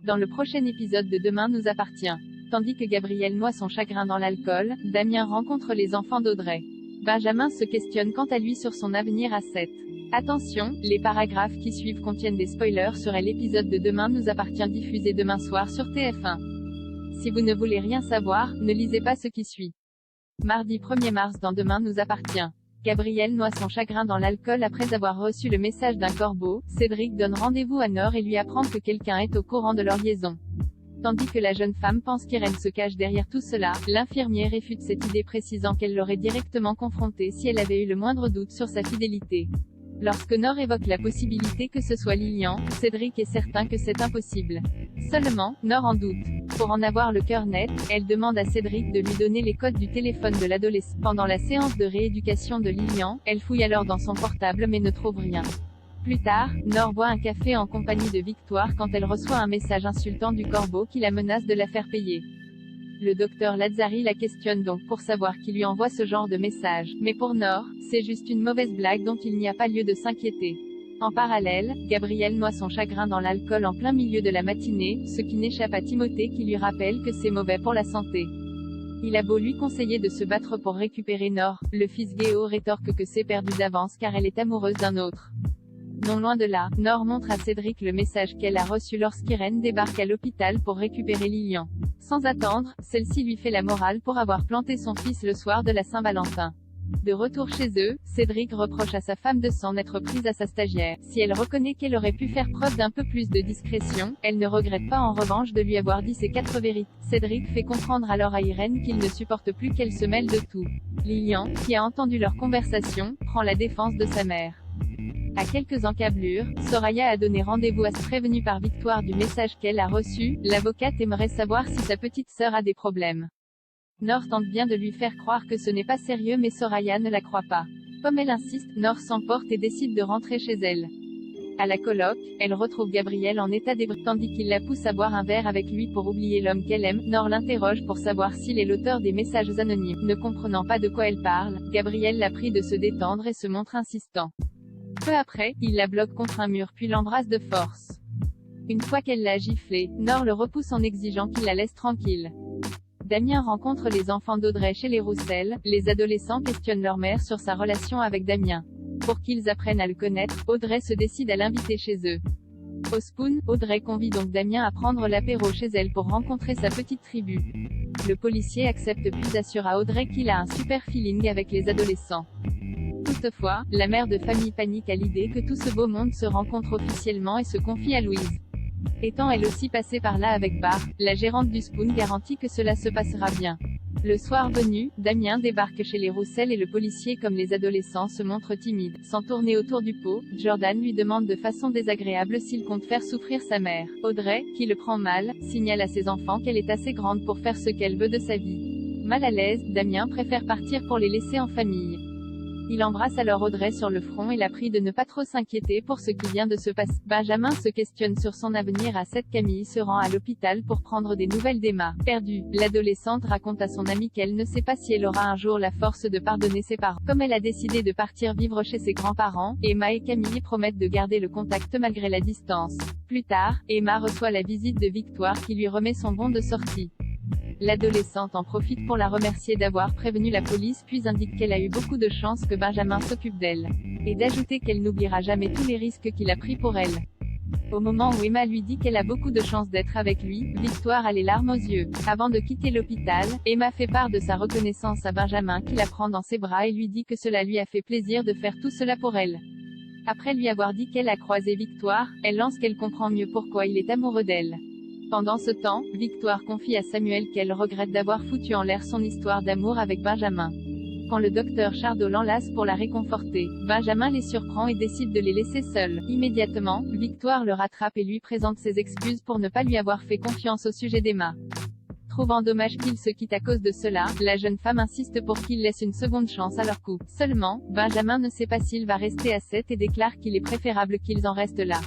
Dans le prochain épisode de Demain nous appartient. Tandis que Gabriel noie son chagrin dans l'alcool, Damien rencontre les enfants d'Audrey. Benjamin se questionne quant à lui sur son avenir à 7. Attention, les paragraphes qui suivent contiennent des spoilers sur l'épisode de Demain nous appartient diffusé demain soir sur TF1. Si vous ne voulez rien savoir, ne lisez pas ce qui suit. Mardi 1er mars dans Demain nous appartient. Gabriel noie son chagrin dans l'alcool après avoir reçu le message d'un corbeau. Cédric donne rendez-vous à Nord et lui apprend que quelqu'un est au courant de leur liaison. Tandis que la jeune femme pense qu'Irène se cache derrière tout cela, l'infirmier réfute cette idée précisant qu'elle l'aurait directement confrontée si elle avait eu le moindre doute sur sa fidélité. Lorsque Nord évoque la possibilité que ce soit Lilian, Cédric est certain que c'est impossible. Seulement, Nord en doute. Pour en avoir le cœur net, elle demande à Cédric de lui donner les codes du téléphone de l'adolescent. Pendant la séance de rééducation de Lilian, elle fouille alors dans son portable mais ne trouve rien. Plus tard, Nord boit un café en compagnie de Victoire quand elle reçoit un message insultant du corbeau qui la menace de la faire payer. Le docteur Lazzari la questionne donc pour savoir qui lui envoie ce genre de message, mais pour Nord, c'est juste une mauvaise blague dont il n'y a pas lieu de s'inquiéter. En parallèle, Gabriel noie son chagrin dans l'alcool en plein milieu de la matinée, ce qui n'échappe à Timothée qui lui rappelle que c'est mauvais pour la santé. Il a beau lui conseiller de se battre pour récupérer Nord, le fils Géo rétorque que c'est perdu d'avance car elle est amoureuse d'un autre. Non loin de là, Nord montre à Cédric le message qu'elle a reçu lorsqu'Irène débarque à l'hôpital pour récupérer Lilian. Sans attendre, celle-ci lui fait la morale pour avoir planté son fils le soir de la Saint-Valentin. De retour chez eux, Cédric reproche à sa femme de s'en être prise à sa stagiaire. Si elle reconnaît qu'elle aurait pu faire preuve d'un peu plus de discrétion, elle ne regrette pas en revanche de lui avoir dit ses 4 vérités. Cédric fait comprendre alors à Irène qu'il ne supporte plus qu'elle se mêle de tout. Lilian, qui a entendu leur conversation, prend la défense de sa mère. À quelques encablures, Soraya a donné rendez-vous à prévenue par Victoire du message qu'elle a reçu. L'avocate aimerait savoir si sa petite sœur a des problèmes. Nord tente bien de lui faire croire que ce n'est pas sérieux mais Soraya ne la croit pas. Comme elle insiste, Nord s'emporte et décide de rentrer chez elle. À la coloc, elle retrouve Gabriel en état d'ébriété tandis qu'il la pousse à boire un verre avec lui pour oublier l'homme qu'elle aime. Nord l'interroge pour savoir s'il est l'auteur des messages anonymes. Ne comprenant pas de quoi elle parle, Gabriel la prie de se détendre et se montre insistant. Peu après, il la bloque contre un mur puis l'embrasse de force. Une fois qu'elle l'a giflé, Nord le repousse en exigeant qu'il la laisse tranquille. Damien rencontre les enfants d'Audrey chez les Roussel. Les adolescents questionnent leur mère sur sa relation avec Damien. Pour qu'ils apprennent à le connaître, Audrey se décide à l'inviter chez eux. Au Spoon, Audrey convie donc Damien à prendre l'apéro chez elle pour rencontrer sa petite tribu. Le policier accepte puis assure à Audrey qu'il a un super feeling avec les adolescents. Toutefois, la mère de famille panique à l'idée que tout ce beau monde se rencontre officiellement et se confie à Louise. Étant elle aussi passée par là avec Barr, la gérante du Spoon garantit que cela se passera bien. Le soir venu, Damien débarque chez les Roussel et le policier comme les adolescents se montre timide. Sans tourner autour du pot, Jordan lui demande de façon désagréable s'il compte faire souffrir sa mère. Audrey, qui le prend mal, signale à ses enfants qu'elle est assez grande pour faire ce qu'elle veut de sa vie. Mal à l'aise, Damien préfère partir pour les laisser en famille. Il embrasse alors Audrey sur le front et la prie de ne pas trop s'inquiéter pour ce qui vient de se passer. Benjamin se questionne sur son avenir à 7. Camille se rend à l'hôpital pour prendre des nouvelles d'Emma. Perdue, l'adolescente raconte à son amie qu'elle ne sait pas si elle aura un jour la force de pardonner ses parents. Comme elle a décidé de partir vivre chez ses grands-parents, Emma et Camille promettent de garder le contact malgré la distance. Plus tard, Emma reçoit la visite de Victoire qui lui remet son bon de sortie. L'adolescente en profite pour la remercier d'avoir prévenu la police puis indique qu'elle a eu beaucoup de chance que Benjamin s'occupe d'elle. Et d'ajouter qu'elle n'oubliera jamais tous les risques qu'il a pris pour elle. Au moment où Emma lui dit qu'elle a beaucoup de chance d'être avec lui, Victoire a les larmes aux yeux. Avant de quitter l'hôpital, Emma fait part de sa reconnaissance à Benjamin qui la prend dans ses bras et lui dit que cela lui a fait plaisir de faire tout cela pour elle. Après lui avoir dit qu'elle a croisé Victoire, elle lance qu'elle comprend mieux pourquoi il est amoureux d'elle. Pendant ce temps, Victoire confie à Samuel qu'elle regrette d'avoir foutu en l'air son histoire d'amour avec Benjamin. Quand le docteur Chardot l'enlace pour la réconforter, Benjamin les surprend et décide de les laisser seuls. Immédiatement, Victoire le rattrape et lui présente ses excuses pour ne pas lui avoir fait confiance au sujet d'Emma. Trouvant dommage qu'il se quitte à cause de cela, la jeune femme insiste pour qu'il laisse une seconde chance à leur couple. Seulement, Benjamin ne sait pas s'il va rester à 7 et déclare qu'il est préférable qu'ils en restent là.